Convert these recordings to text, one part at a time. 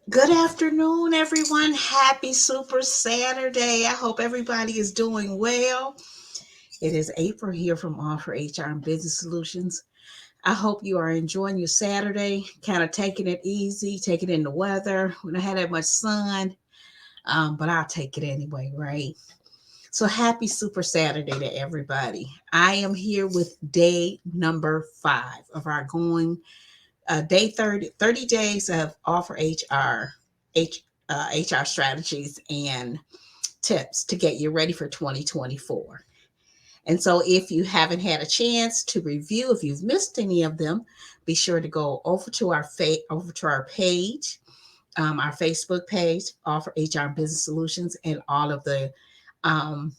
Good afternoon, everyone. Happy Super Saturday. I hope everybody is doing well. It is April here from Offer HR and Business Solutions. I hope you are enjoying your Saturday, kind of taking it easy, taking in the weather. We don't have that much sun, but I'll take it anyway, right? So happy Super Saturday to everybody. I am here with day number 5 of our going day 30 days of Offer HR strategies and tips to get you ready for 2024. And so if you haven't had a chance to review, if you've missed any of them, be sure to go over to our page, our Facebook page, Offer HR Business Solutions, and all of um,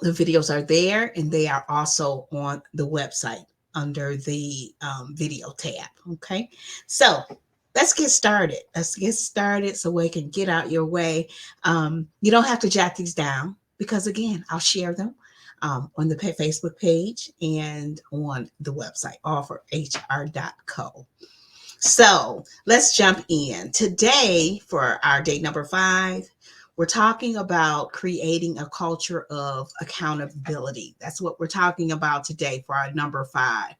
the videos are there, and they are also on the website under the video tab. Okay, so let's get started. Let's get started so we can get out your way. You don't have to jot these down because, again, I'll share them on the Facebook page and on the website, offerhr.co. So let's jump in. Today, for our day number 5, we're talking about creating a culture of accountability. That's what we're talking about today for our number 5.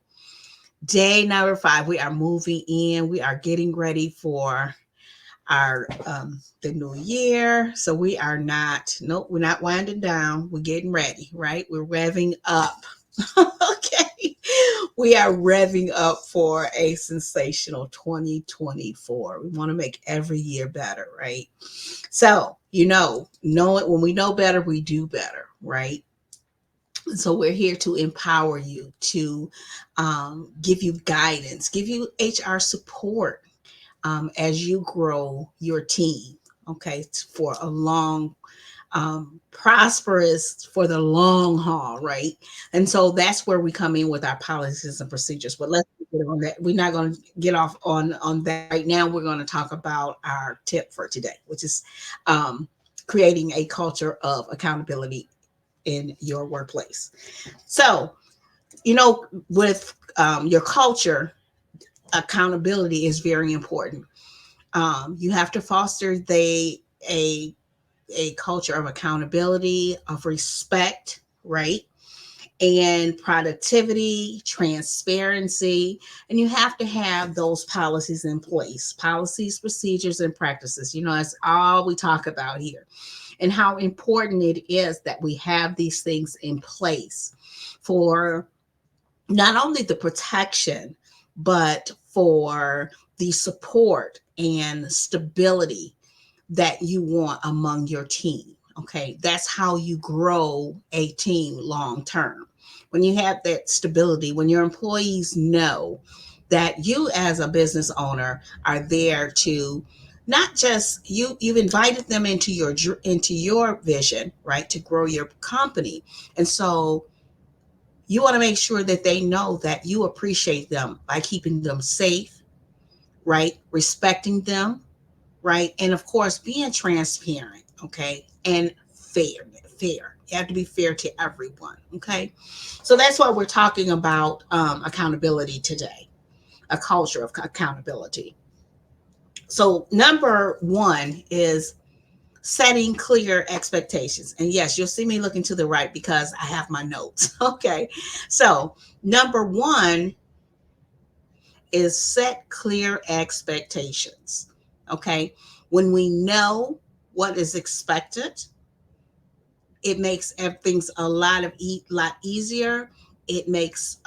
Day number 5, we are moving in. We are getting ready for our the new year. So we are not, nope, we're not winding down. We're getting ready, right? We're revving up. Okay. We are revving up for a sensational 2024. We want to make every year better, right? So, know it when we know better, we do better, right? So we're here to empower you, to give you guidance, give you HR support as you grow your team. Okay, for a long prosperous for the long haul, right? And so that's where we come in with our policies and procedures. But let's get on that. We're not going to get off on that right now. We're going to talk about our tip for today, which is creating a culture of accountability in your workplace. So, with your culture, accountability is very important. You have to foster a a culture of accountability, of respect, right? And productivity, transparency. And you have to have those policies in place, policies, procedures, and practices. That's all we talk about here. And how important it is that we have these things in place for not only the protection, but for the support and stability that you want among your team. Okay, that's how you grow a team long term. When you have that stability, when your employees know that you as a business owner are there to not just you've invited them into your vision, right, to grow your company. And so you want to make sure that they know that you appreciate them by keeping them safe, right, respecting them, right? And of course, being transparent, okay, and fair. Fair. You have to be fair to everyone, okay? So that's why we're talking about accountability today, a culture of accountability. So, number 1 is setting clear expectations. And yes, you'll see me looking to the right because I have my notes, okay? So, number 1 is set clear expectations, okay? When we know what is expected, it makes things lot easier. It makes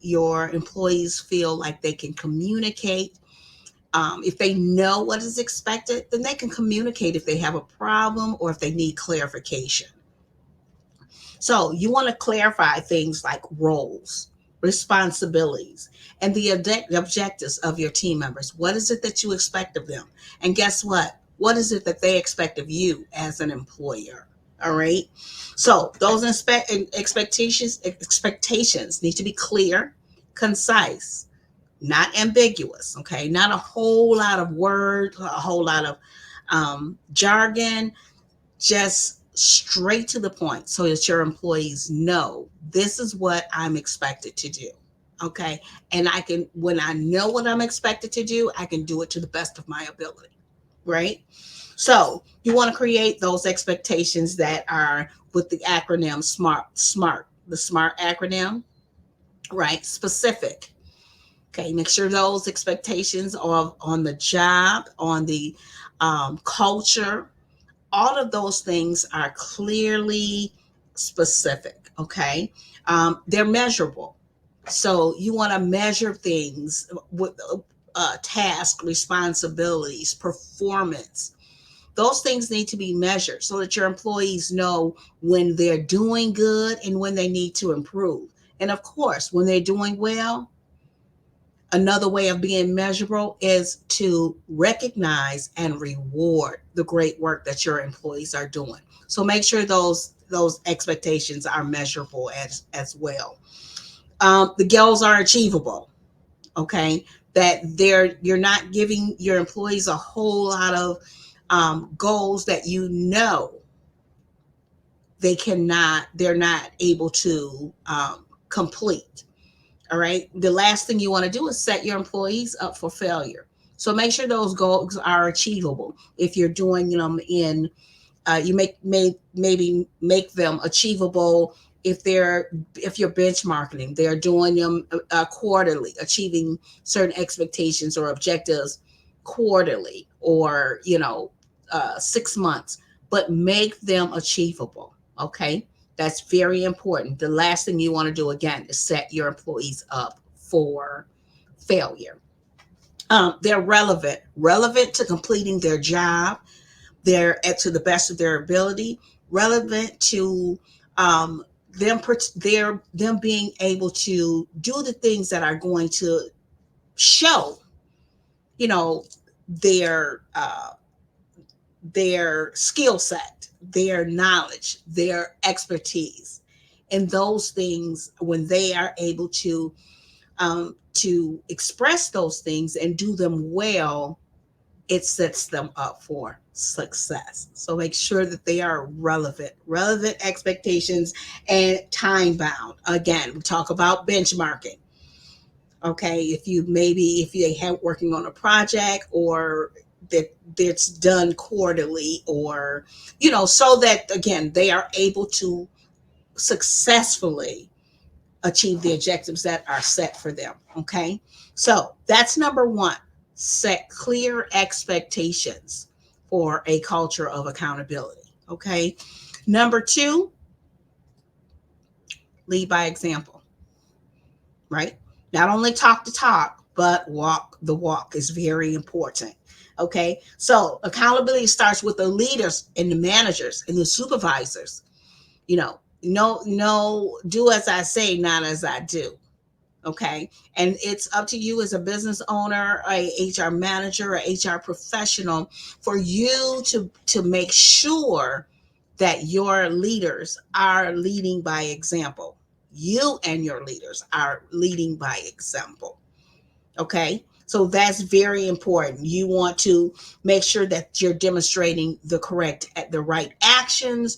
your employees feel like they can communicate. If they know what is expected, then they can communicate if they have a problem or if they need clarification. So you want to clarify things like roles, responsibilities, and the objectives of your team members. What is it that you expect of them? And guess what? What is it that they expect of you as an employer? All right. So those expectations need to be clear, concise, not ambiguous. Okay. Not a whole lot of words, a whole lot of jargon, just straight to the point so that your employees know this is what I'm expected to do. Okay. And when I know what I'm expected to do, I can do it to the best of my ability. right? So you want to create those expectations that are with the acronym SMART, the SMART acronym, right? Specific. Okay, make sure those expectations are on the job, on the culture, all of those things are clearly specific. Okay, they're measurable. So you want to measure things with task, responsibilities, performance. Those things need to be measured so that your employees know when they're doing good and when they need to improve. And of course, when they're doing well, another way of being measurable is to recognize and reward the great work that your employees are doing. So make sure those expectations are measurable as well. The goals are achievable. Okay, that you're not giving your employees a whole lot of goals that you know they're not able to complete. All right. The last thing you want to do is set your employees up for failure. So make sure those goals are achievable. If you're doing them in, you maybe make them achievable. If you're benchmarking, they're doing them quarterly, achieving certain expectations or objectives quarterly, or 6 months, but make them achievable. Okay, that's very important. The last thing you want to do again is set your employees up for failure. They're relevant to completing their job. They're to the best of their ability, relevant to um, them being able to do the things that are going to show, you know, their their skill set, their knowledge, their expertise, and those things when they are able to express those things and do them well, it sets them up for success. So make sure that they are relevant expectations and time bound. Again, we talk about benchmarking. Okay, if you have working on a project, or that that's done quarterly, or so that again they are able to successfully achieve the objectives that are set for them. Okay, so that's number one. Set clear expectations for a culture of accountability. Okay, number two, lead by example. Right, not only talk the talk but walk the walk is very important. Okay, so accountability starts with the leaders and the managers and the supervisors. No, do as I say, not as I do. Okay, and it's up to you as a business owner, a HR manager, or HR professional, for you to make sure that your leaders are leading by example. You and your leaders are leading by example. Okay, so that's very important. You want to make sure that you're demonstrating the right actions,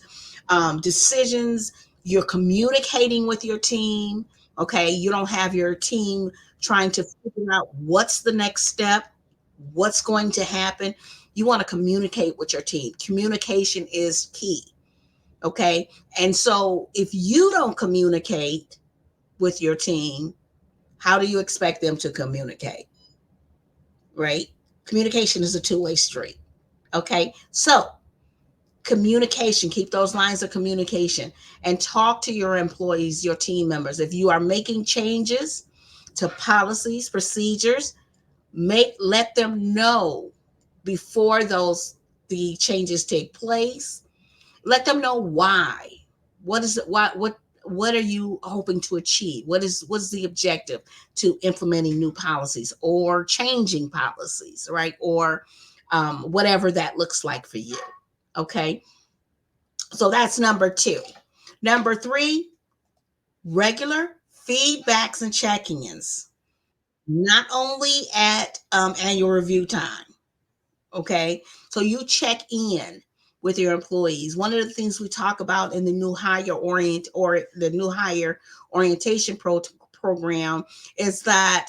decisions. You're communicating with your team. Okay, you don't have your team trying to figure out what's the next step, what's going to happen. You want to communicate with your team. Communication is key. Okay, and so if you don't communicate with your team, how do you expect them to communicate? Right? Communication is a two-way street. Okay, so communication, keep those lines of communication, and talk to your employees, your team members. If you are making changes to policies, procedures, let them know before the changes take place. Let them know why. What is it? What are you hoping to achieve? What's the objective to implementing new policies or changing policies, right? Or whatever that looks like for you. Okay, so that's number two. Number three, regular feedbacks and check-ins, not only at annual review time. Okay, so you check in with your employees. One of the things we talk about in the new hire orientation program is that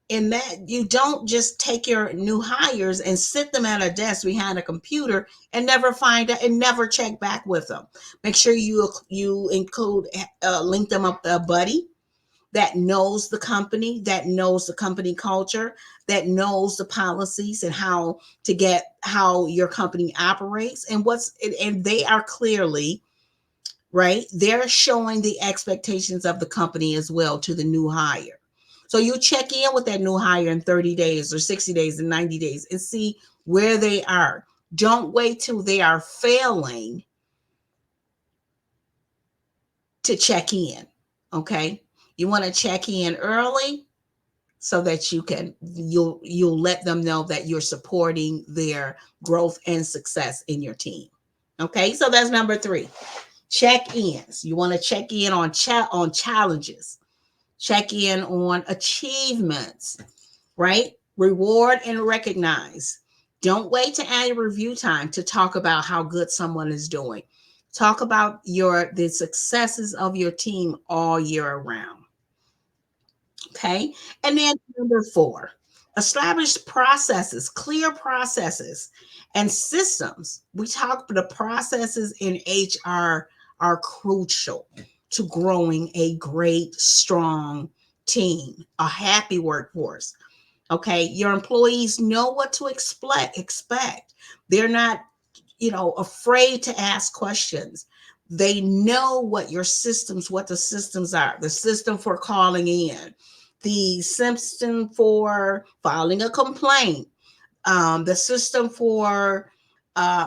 in that you don't just take your new hires and sit them at a desk behind a computer and never find out and never check back with them. Make sure you include link them up a buddy that knows the company, that knows the company culture, that knows the policies and how to get how your company operates and and they are clearly right. They're showing the expectations of the company as well to the new hire. So you check in with that new hire in 30 days or 60 days and 90 days and see where they are. Don't wait till they are failing to check in. Okay. You want to check in early so that you'll let them know that you're supporting their growth and success in your team. Okay. So that's number 3. Check-ins. You want to check in on on challenges. Check in on achievements, right? Reward and recognize. Don't wait to add review time to talk about how good someone is doing. Talk about the successes of your team all year around. Okay. And then number 4, establish processes, clear processes and systems. We talk the processes in HR are crucial to growing a great, strong team, a happy workforce. Okay. Your employees know what to expect. They're not, afraid to ask questions. They know what the systems are, the system for calling in, the system for filing a complaint, the system for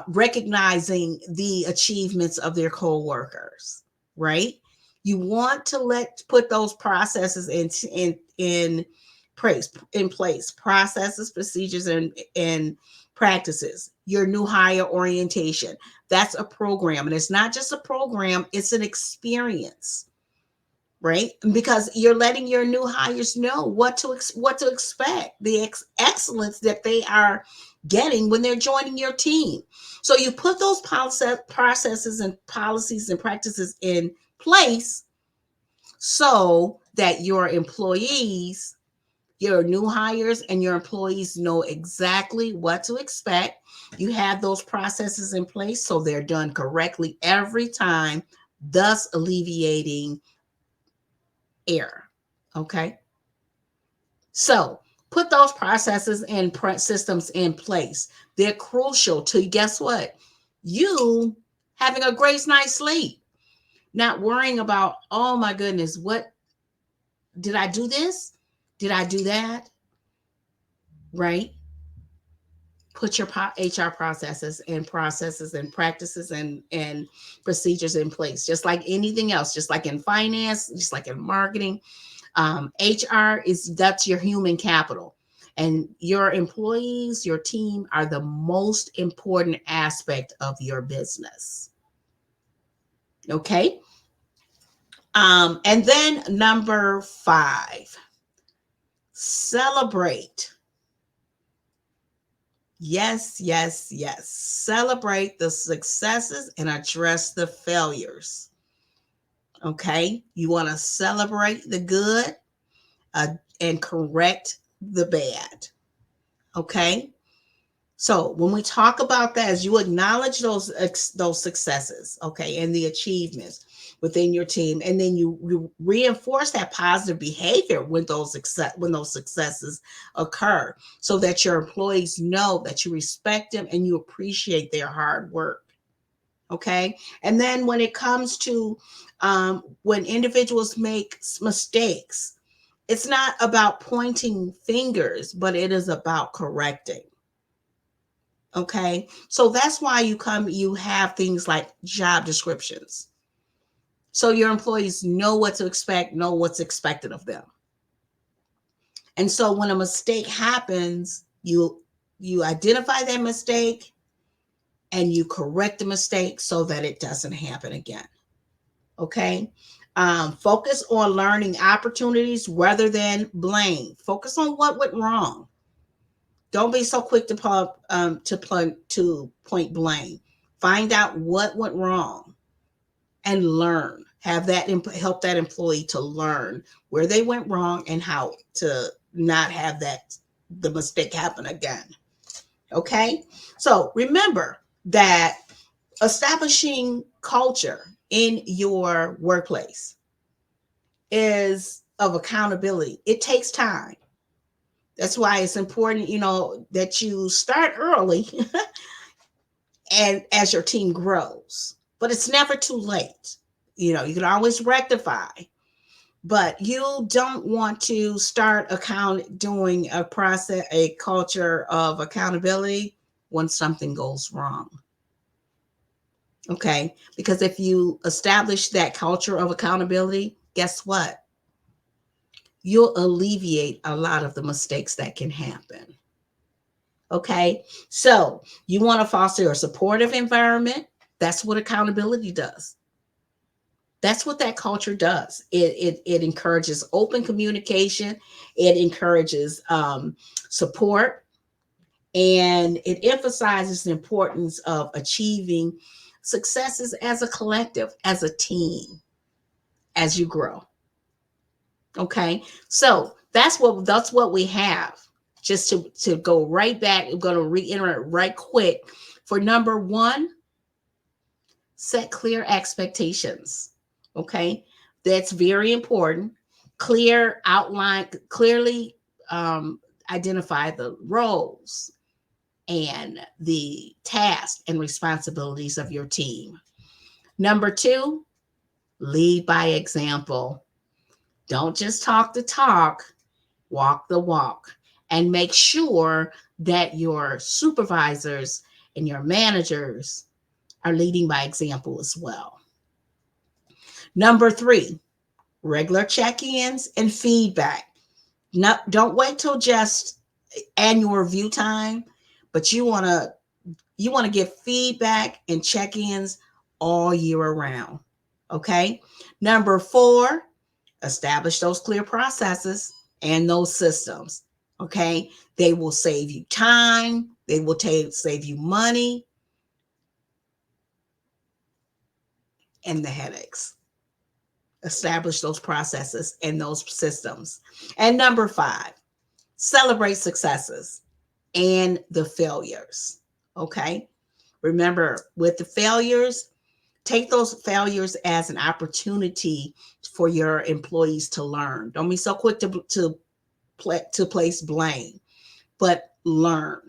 recognizing the achievements of their coworkers, right? You want to put those processes in place, processes, procedures, and practices. Your new hire orientation. That's a program. And it's not just a program, it's an experience, right? Because you're letting your new hires know what to expect, the excellence that they are getting when they're joining your team. So you put those processes and policies and practices in place so that your new hires and your employees know exactly what to expect. You have those processes in place so they're done correctly every time, thus alleviating error. Okay. So put those processes and systems in place. They're crucial to, guess what? You having a great night's sleep, not worrying about, oh my goodness, what did I do this? Did I do that? Right? Put your HR processes and practices and procedures in place, just like anything else, just like in finance, just like in marketing. HR that's your human capital, and your employees, your team are the most important aspect of your business. Okay. And then number 5, celebrate. Yes, yes, yes. Celebrate the successes and address the failures. Okay. You want to celebrate the good and correct the bad. Okay. So when we talk about that, as you acknowledge those successes, okay, and the achievements within your team, and then you reinforce that positive behavior when those successes occur, so that your employees know that you respect them and you appreciate their hard work. Okay, and then when it comes to when individuals make mistakes, it's not about pointing fingers, but it is about correcting. Okay. So that's why you have things like job descriptions. So your employees know what to expect, know what's expected of them. And so when a mistake happens, you identify that mistake and you correct the mistake so that it doesn't happen again. Okay. Focus on learning opportunities rather than blame. Focus on what went wrong. Don't be so quick to point blame. Find out what went wrong and learn. Have that help that employee to learn where they went wrong and how to not have that the mistake happen again. Okay, so remember that establishing culture in your workplace is of accountability. It takes time. That's why it's important, that you start early and as your team grows. But it's never too late. You can always rectify, but you don't want to start doing a culture of accountability when something goes wrong. Okay? Because if you establish that culture of accountability, guess what? You'll alleviate a lot of the mistakes that can happen. Okay? So, you want to foster a supportive environment. That's what accountability does. That's what that culture does. It encourages open communication. It encourages support, and it emphasizes the importance of achieving successes as a collective, as a team, as you grow. Okay, so that's what we have. Just to go right back, I'm going to reiterate right quick. For number one, set clear expectations. Okay, that's very important. Clear outline, clearly identify the roles and the tasks and responsibilities of your team. Number two, lead by example. Don't just talk the talk, walk the walk, and make sure that your supervisors and your managers are leading by example as well. Number three, regular check-ins and feedback. No, don't wait till just annual review time, but you want to give feedback and check-ins all year around. Okay. Number four, establish those clear processes and those systems. Okay. They will save you time. They will save you money and the headaches. Establish those processes and those systems. And number five, celebrate successes and the failures. Okay. Remember, with the failures, take those failures as an opportunity for your employees to learn. Don't be so quick to place blame, but learn.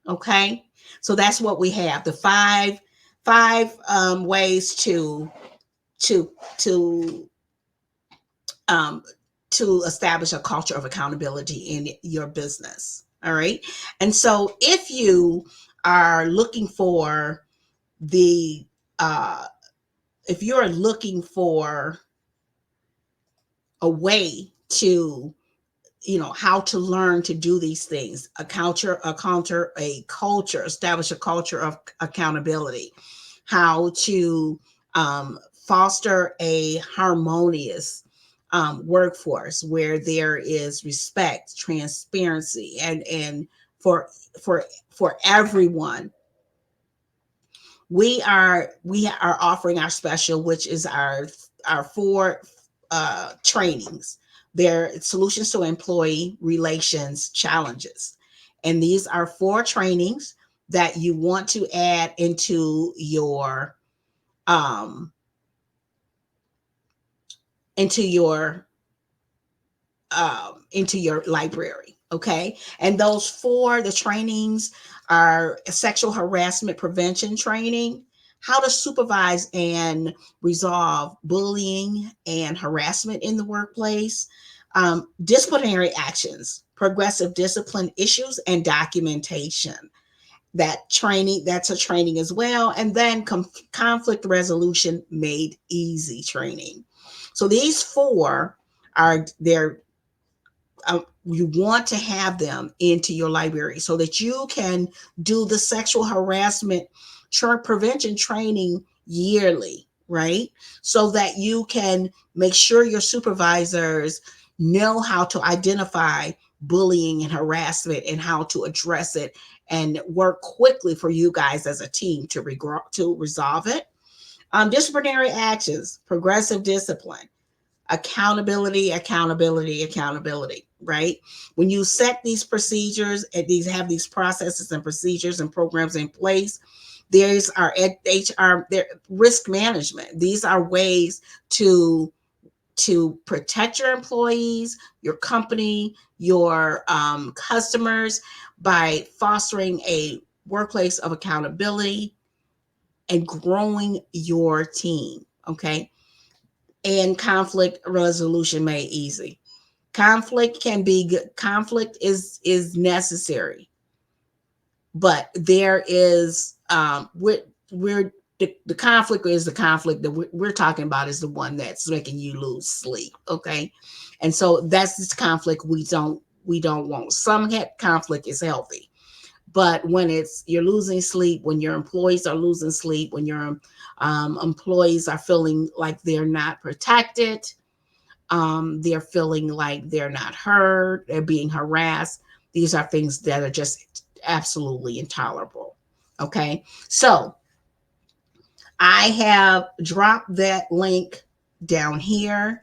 Okay, so that's what we have. The five ways to to um, to establish a culture of accountability in your business. All right, and so if you are looking for the if you're looking for a way to how to learn to do these things, a culture, establish a culture of accountability, how to foster a harmonious workforce where there is respect, transparency, and for for everyone. We are offering our special, which is our four trainings. They're solutions to employee relations challenges, and these are four trainings that you want to add um into your into your library. Okay. And the trainings are sexual harassment prevention training, how to supervise and resolve bullying and harassment in the workplace, disciplinary actions, progressive discipline issues, and documentation. That's a training as well. And then conflict resolution made easy training. So these four are there. You want to have them into your library so that you can do the sexual harassment prevention training yearly, right? So that you can make sure your supervisors know how to identify bullying and harassment and how to address it and work quickly for you guys as a team to resolve it. Disciplinary actions, progressive discipline, Accountability, accountability, accountability, right? When you set these procedures and these have these processes and procedures and programs in place, there's our HR, there, risk management. These are ways to protect your employees, your company, your customers by fostering a workplace of accountability and growing your team. Okay. And conflict resolution made easy. Conflict can be good. Conflict is necessary, but there is we're the conflict is the conflict that we're talking about is the one that's making you lose sleep. Okay. And so that's this conflict we don't want. Some conflict is healthy, but when it's you're losing sleep, when your employees are losing sleep, when your employees are feeling like they're not protected, they're feeling like they're not heard, they're being harassed. These are things that are just absolutely intolerable. Okay. So I have dropped that link down here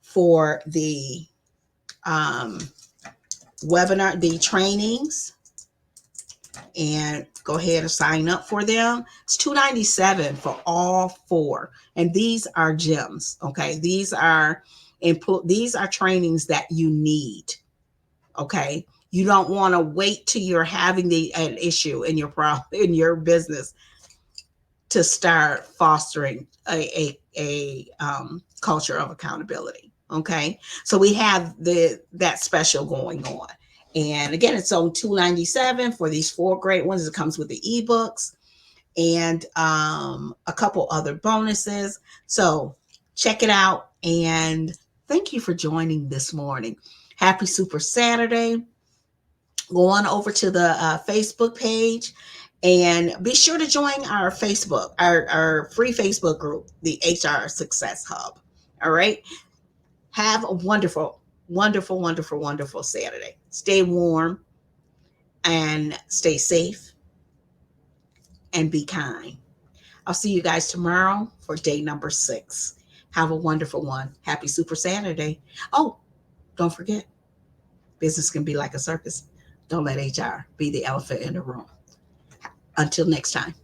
for the um, webinar, the trainings, and go ahead and sign up for them. It's $297 for all four, and these are gems. Okay, these are trainings that you need. Okay, you don't want to wait till you're having an issue in your in your business to start fostering a culture of accountability. Okay, so we have that special going on, and again, it's on $297 for these four great ones. It comes with the ebooks and a couple other bonuses. So check it out, and thank you for joining this morning. Happy Super Saturday. Go on over to the Facebook page and be sure to join our Facebook, our free Facebook group, the HR Success Hub. All right. Have a wonderful, wonderful, wonderful, wonderful Saturday. Stay warm and stay safe and be kind. I'll see you guys tomorrow for day number 6. Have a wonderful one. Happy Super Saturday. Oh, don't forget, business can be like a circus. Don't let HR be the elephant in the room. Until next time.